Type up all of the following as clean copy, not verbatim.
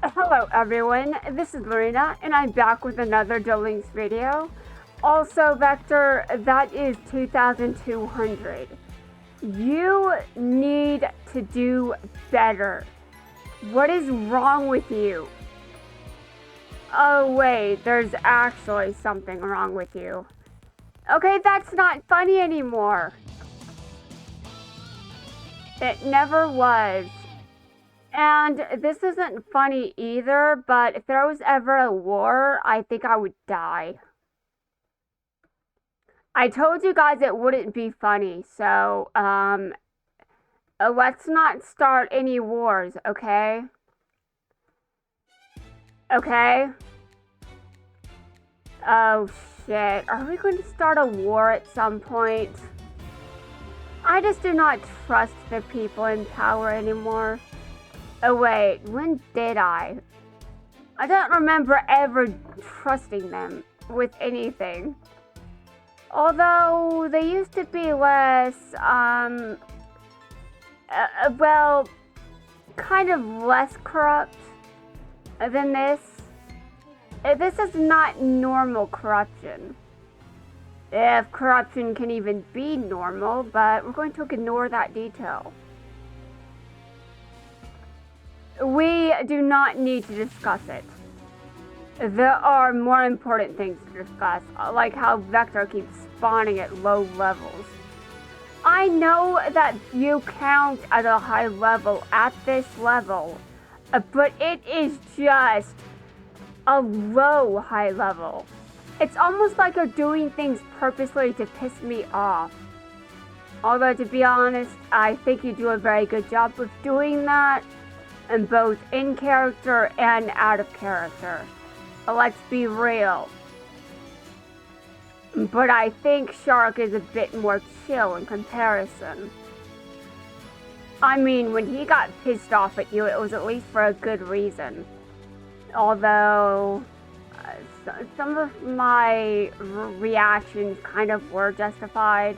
Hello everyone, this is Lorena and I'm back with another Duel Links video. Also, Vector, that is 2,200. You need to do better. What is wrong with you? Oh wait, there's actually something wrong with you. Okay, that's not funny anymore. It never was. And this isn't funny either, but if there was ever a war, I think I would die. I told you guys it wouldn't be funny, so, let's not start any wars, okay? Okay? Oh, shit. Are we going to start a war at some point? I just do not trust the people in power anymore. Oh, wait. When did I? I don't remember ever trusting them with anything. Although they used to be less, well, kind of less corrupt than this. This is not normal corruption. If corruption can even be normal, but we're going to ignore that detail. We do not need to discuss it. There are more important things to discuss, like how Vector keeps spawning at low levels. I know that you count at a high level at this level, but it is just a low high level. It's almost like you're doing things purposely to piss me off. Although, to be honest, I think you do a very good job of doing that, and both in character and out of character. Let's be real. But I think Shark is a bit more chill in comparison. I mean, when he got pissed off at you, it was at least for a good reason. Although, some of my reactions kind of were justified.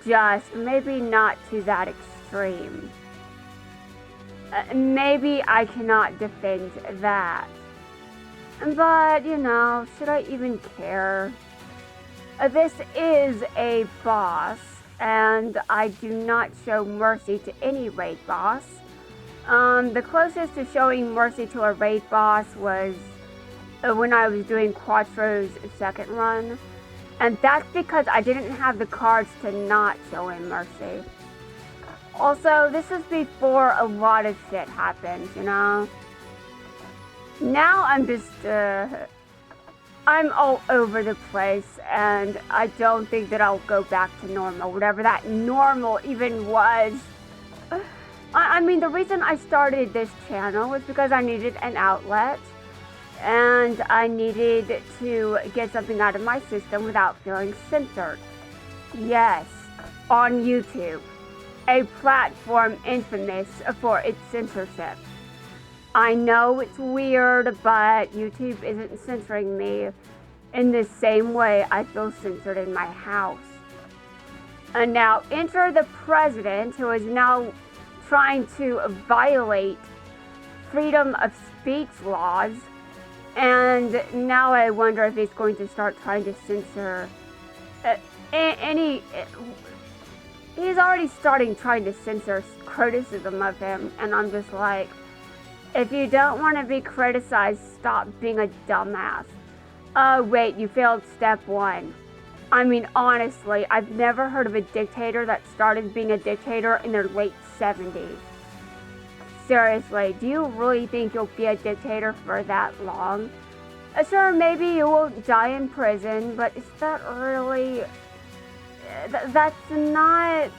Just maybe not to that extreme. Maybe I cannot defend that. But, you know, should I even care? This is a boss, and I do not show mercy to any raid boss. The closest to showing mercy to a raid boss was when I was doing Quattro's second run. And that's because I didn't have the cards to not show him mercy. Also, this is before a lot of shit happened, you know? Now I'm just, I'm all over the place, and I don't think that I'll go back to normal, whatever that normal even was. I mean, the reason I started this channel was because I needed an outlet, and I needed to get something out of my system without feeling censored. Yes, on YouTube, a platform infamous for its censorship. I know it's weird, but YouTube isn't censoring me in the same way I feel censored in my house. And now enter the president, who is now trying to violate freedom of speech laws. And now I wonder if he's going to start trying to censor he's already starting trying to censor criticism of him, and I'm just like, if you don't want to be criticized, stop being a dumbass. Oh, wait, you failed step one. I mean, honestly, I've never heard of a dictator that started being a dictator in their late 70s. Seriously, do you really think you'll be a dictator for that long? Sure, maybe you will die in prison, but is that really... That's not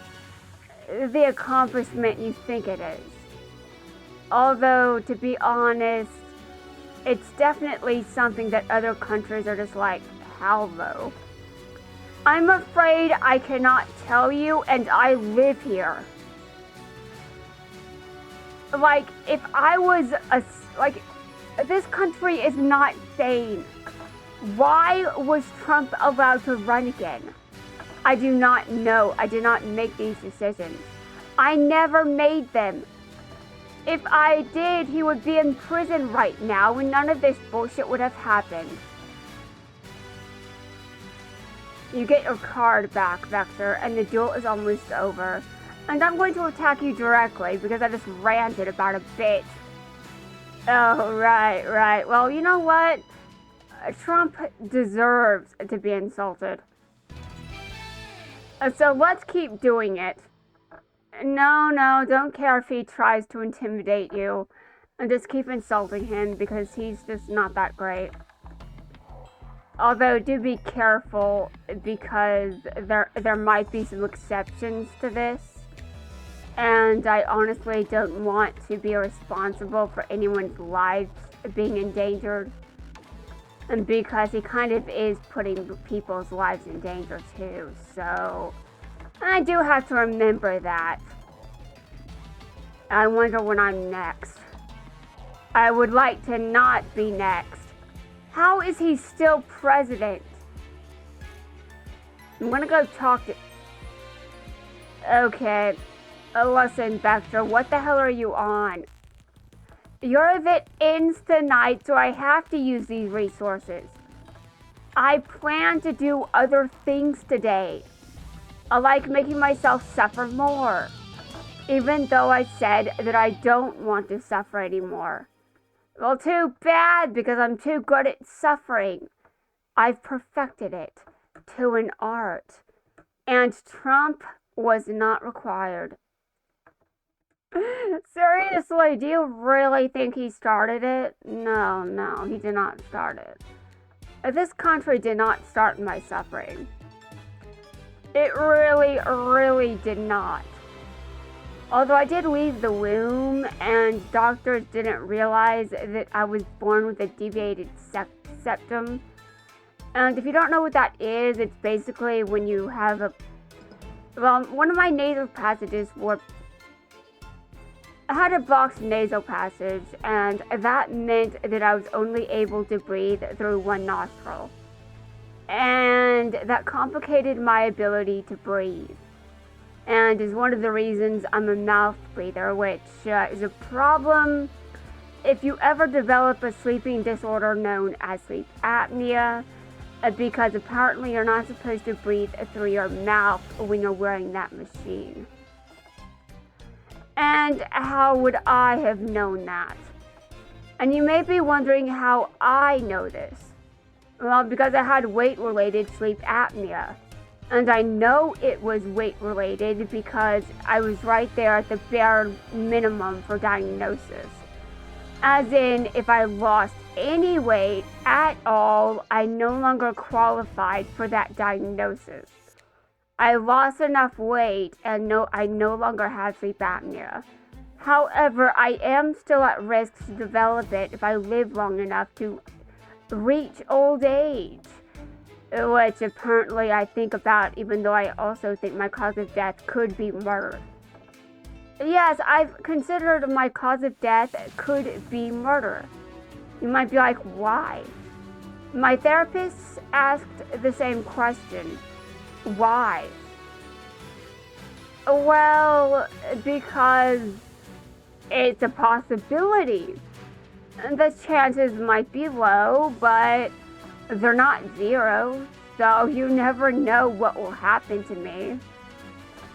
the accomplishment you think it is. Although, to be honest, it's definitely something that other countries are just like, how though? I'm afraid I cannot tell you, and I live here. Like, if I was this country is not sane. Why was Trump allowed to run again? I do not know. I did not make these decisions. I never made them. If I did, he would be in prison right now and none of this bullshit would have happened. You get your card back, Vector, and the duel is almost over. And I'm going to attack you directly because I just ranted about a bit. Oh, right. Well, you know what? Trump deserves to be insulted. So let's keep doing it. No, don't care if he tries to intimidate you. And just keep insulting him because he's just not that great. Although, do be careful because there might be some exceptions to this. And I honestly don't want to be responsible for anyone's lives being endangered. And because he kind of is putting people's lives in danger too. So, I do have to remember that. I wonder when I'm next. I would like to not be next. How is he still president? I'm gonna go talk to... Okay. Listen, Vector, what the hell are you on? Your event ends tonight, so I have to use these resources. I plan to do other things today. I like making myself suffer more. Even though I said that I don't want to suffer anymore. Well, too bad, because I'm too good at suffering. I've perfected it to an art. And Trump was not required. Seriously, do you really think he started it? No, he did not start it. This country did not start my suffering. It really did not. Although I did leave the womb, and doctors didn't realize that I was born with a deviated septum. And if you don't know what that is, it's basically when you have a... Well, one of my nasal passages I had a blocked nasal passage, and that meant that I was only able to breathe through one nostril. And that complicated my ability to breathe. And is one of the reasons I'm a mouth breather, which is a problem if you ever develop a sleeping disorder known as sleep apnea, because apparently you're not supposed to breathe through your mouth when you're wearing that machine. And how would I have known that? And you may be wondering how I know this. Well, because I had weight-related sleep apnea. And I know it was weight-related because I was right there at the bare minimum for diagnosis. As in, if I lost any weight at all, I no longer qualified for that diagnosis. I lost enough weight and I no longer have sleep apnea. However, I am still at risk to develop it if I live long enough to reach old age. Which apparently I think about, even though I also think my cause of death could be murder. Yes, I've considered my cause of death could be murder. You might be like, why? My therapist asked the same question. Why? Well, because it's a possibility. The chances might be low, but they're not zero, so you never know what will happen to me.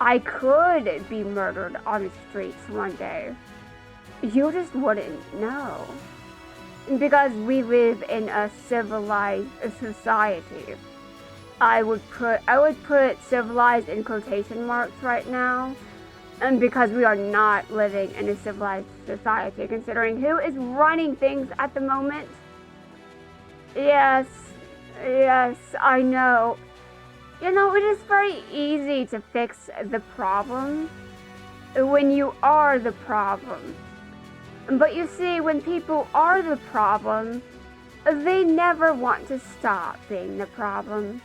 I could be murdered on the streets one day. You just wouldn't know. Because we live in a civilized society. I would put civilized in quotation marks right now. And because we are not living in a civilized society, considering who is running things at the moment. Yes, I know. You know, it is very easy to fix the problem when you are the problem. But you see, when people are the problem, they never want to stop being the problem.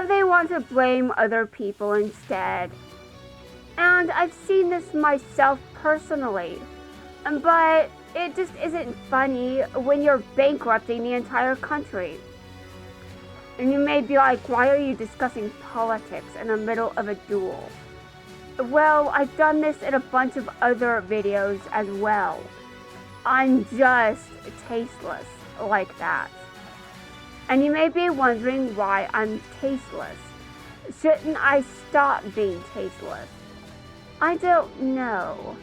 They want to blame other people instead. And I've seen this myself personally. But it just isn't funny when you're bankrupting the entire country. And you may be like, why are you discussing politics in the middle of a duel? Well, I've done this in a bunch of other videos as well. I'm just tasteless like that. And you may be wondering why I'm tasteless. Shouldn't I stop being tasteless? I don't know.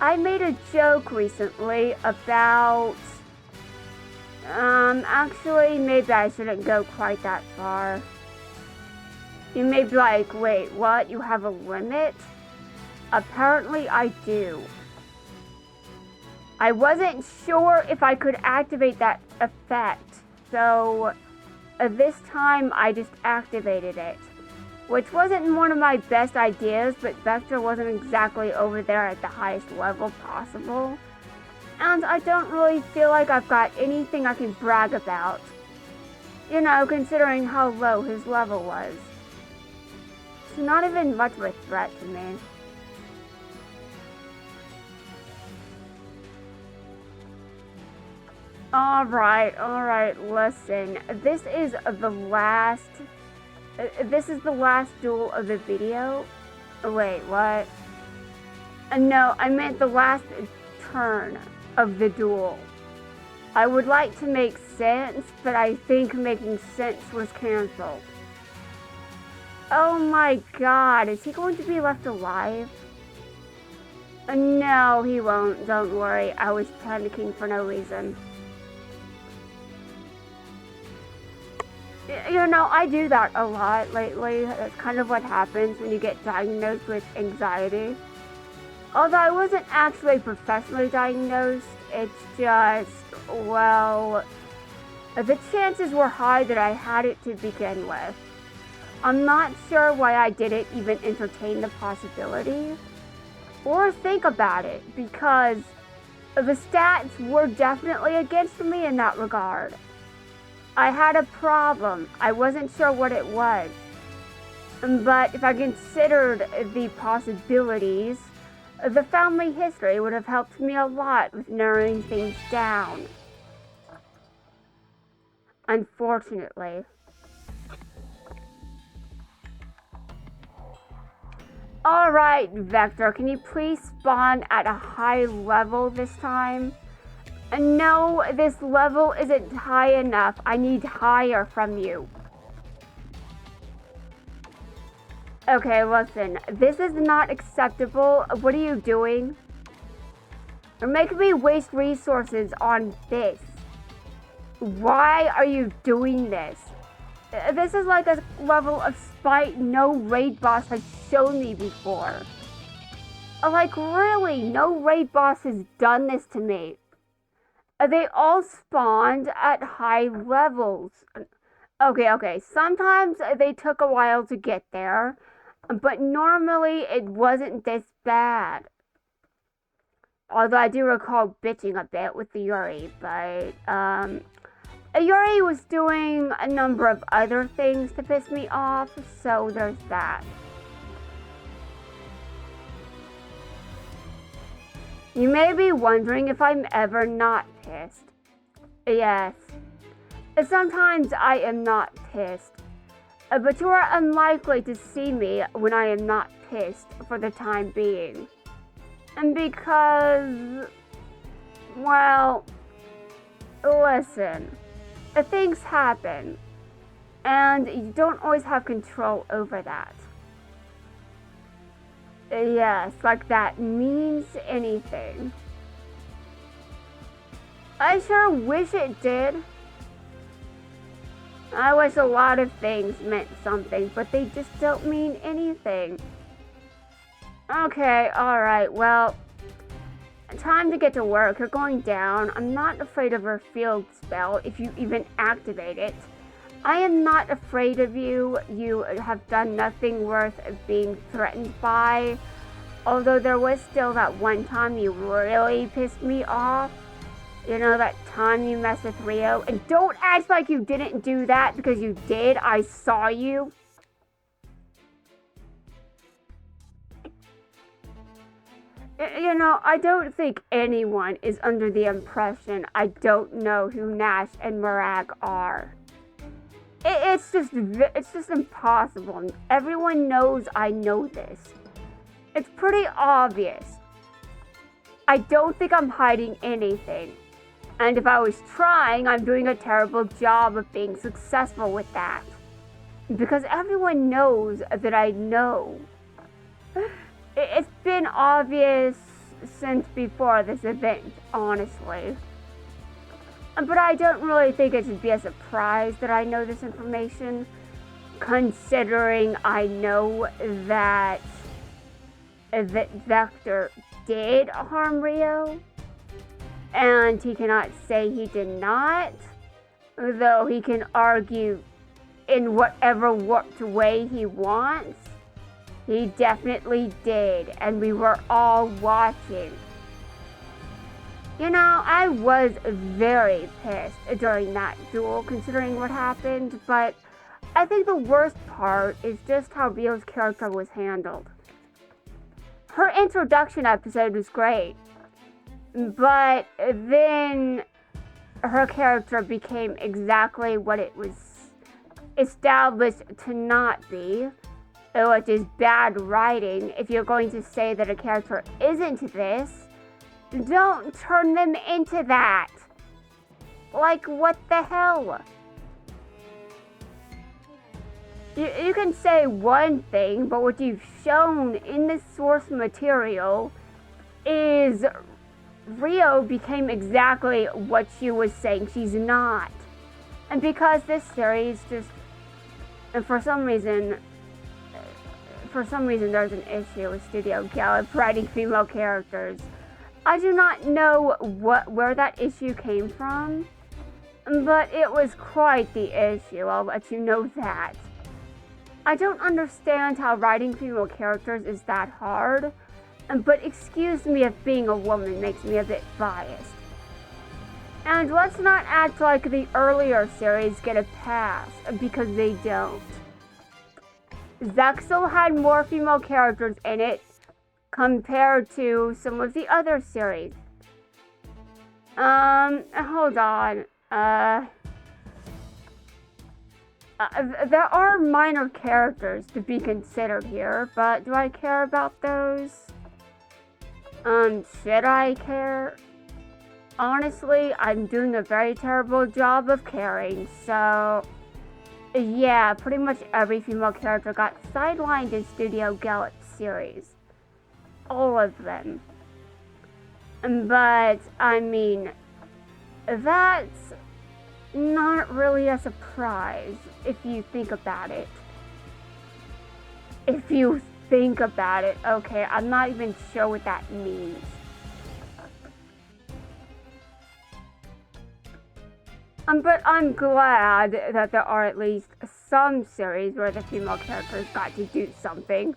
I made a joke recently about... actually, maybe I shouldn't go quite that far. You may be like, wait, what? You have a limit? Apparently I do. I wasn't sure if I could activate that effect, so this time I just activated it. Which wasn't one of my best ideas, but Vector wasn't exactly over there at the highest level possible. And I don't really feel like I've got anything I can brag about. You know, considering how low his level was. It's not even much of a threat to me. Alright, listen. This is the last duel of the video. Wait, what? No, I meant the last turn of the duel. I would like to make sense, but I think making sense was cancelled. Oh my god, is he going to be left alive? No, he won't. Don't worry, I was panicking for no reason. You know, I do that a lot lately. That's kind of what happens when you get diagnosed with anxiety. Although I wasn't actually professionally diagnosed, it's just, well, the chances were high that I had it to begin with. I'm not sure why I didn't even entertain the possibility or think about it, because the stats were definitely against me in that regard. I had a problem. I wasn't sure what it was. But if I considered the possibilities, the family history would have helped me a lot with narrowing things down. Unfortunately. Alright, Vector, can you please spawn at a high level this time? No, this level isn't high enough. I need higher from you. Okay, listen. This is not acceptable. What are you doing? You're making me waste resources on this. Why are you doing this? This is like a level of spite no raid boss has shown me before. Like, really, no raid boss has done this to me. They all spawned at high levels. Okay, sometimes they took a while to get there, but normally it wasn't this bad. Although I do recall bitching a bit with the Yuri, but, Yuri was doing a number of other things to piss me off, so there's that. You may be wondering if I'm ever not pissed. Yes. Sometimes I am not pissed. But you are unlikely to see me when I am not pissed for the time being. And because... well... listen. Things happen. And you don't always have control over that. Yes, like that means anything. I sure wish it did. I wish a lot of things meant something, but they just don't mean anything. Okay, alright, well, time to get to work. You're going down. I'm not afraid of her field spell if you even activate it. I am not afraid of you. You have done nothing worth being threatened by. Although there was still that one time you really pissed me off. You know, that time you messed with Rio. And don't act like you didn't do that, because you did. I saw you. You know, I don't think anyone is under the impression I don't know who Nash and Marag are. It's just impossible. Everyone knows I know this. It's pretty obvious. I don't think I'm hiding anything. And if I was trying, I'm doing a terrible job of being successful with that. Because everyone knows that I know. It's been obvious since before this event, honestly. But I don't really think it should be a surprise that I know this information, considering I know that Vector did harm Rio, and he cannot say he did not, though he can argue in whatever warped way he wants. He definitely did, and we were all watching. You know, I was very pissed during that duel, considering what happened, but I think the worst part is just how Rio's character was handled. Her introduction episode was great, but then her character became exactly what it was established to not be, which is bad writing. If you're going to say that a character isn't this, don't turn them into that. Like, what the hell? You can say one thing, but what you've shown in the source material is Rio became exactly what she was saying she's not. And because this series just, and for some reason there's an issue with Studio Gallup writing female characters. I do not know where that issue came from, but it was quite the issue, I'll let you know that. I don't understand how writing female characters is that hard, but excuse me if being a woman makes me a bit biased. And let's not act like the earlier series get a pass, because they don't. Zexal had more female characters in it compared to some of the other series. Hold on. There are minor characters to be considered here, but do I care about those? Should I care? Honestly, I'm doing a very terrible job of caring, so yeah, pretty much every female character got sidelined in Studio Gallup's series. All of them. But, I mean, that's not really a surprise if you think about it. If you think about it, okay, I'm not even sure what that means. But I'm glad that there are at least some series where the female characters got to do something.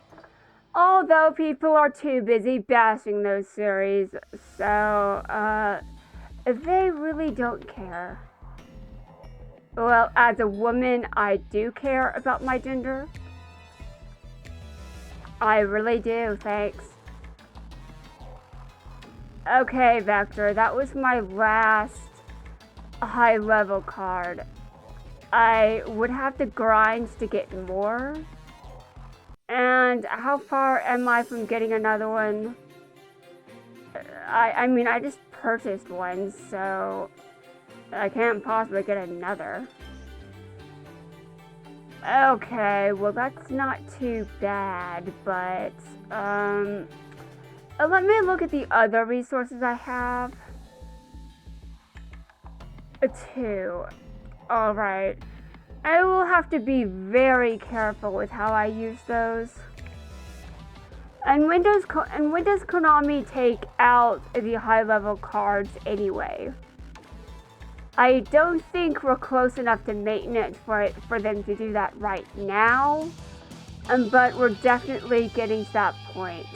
Although people are too busy bashing those series, so, they really don't care. Well, as a woman, I do care about my gender. I really do, thanks. Okay, Vector, that was my last high-level card. I would have to grind to get more. And how far am I from getting another one? I mean, I just purchased one, so I can't possibly get another. Okay, well that's not too bad, but let me look at the other resources I have. 2. Alright. I will have to be very careful with how I use those. And when does Konami take out the high-level cards anyway? I don't think we're close enough to maintenance for them to do that right now, but we're definitely getting to that point.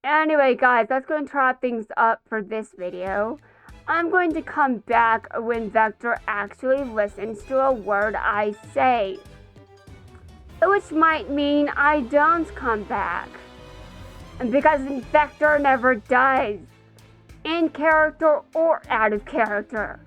Anyway, guys, that's going to wrap things up for this video. I'm going to come back when Vector actually listens to a word I say. Which might mean I don't come back. Because Vector never does. In character or out of character.